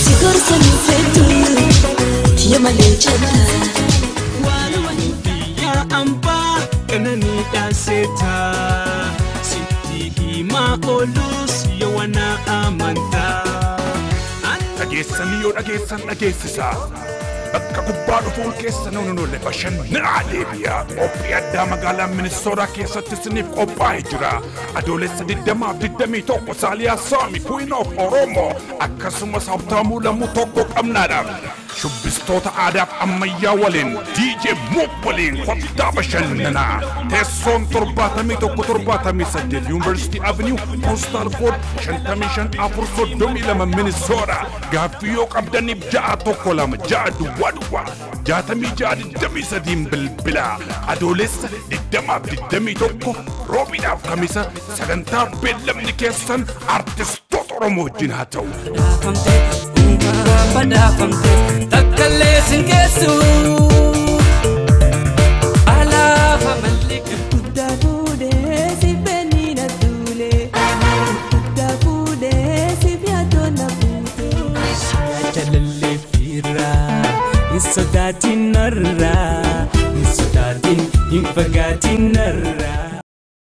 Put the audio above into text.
Sigorsa min feddu ya malejata wani wani ya amba kanani da seta sitihi ma olus ya wana amanta dhageessanii yoo dhageessan dhageessisa bakka gubbaa dhufuun keessa noole bashannanaa deebi'a qophii addaa magaalaa Minnesota keessatti isiniif qophaa'ee jira adoolessa 20-21 saaliyaa saami Queen of Oromoo akkasumas Habtaamuu Lammuu tokko qabnaadhaaf shubbistoota aadaaf ammayyaa waliin DJ Mook waliin kottaa bashannanaa teessoon 71-78 University Avenue Postal Code 55-432 Minnesota gaaffii yoo qabdaniif 612 66-23 bilbila adoolessa 20-21 roobiidhaaf kamisa sagantaa beellamni keessan artistoota Oromoo wajjin haa ta'u. Badafamte takkalee singeessu alafa mallika Kudda fuudhee si fenniina duulee Kudda fuudhee si fiatona fuutee jalallee fiirraa hin sodaatin narraa hin sodaatin hin fagaatin narraa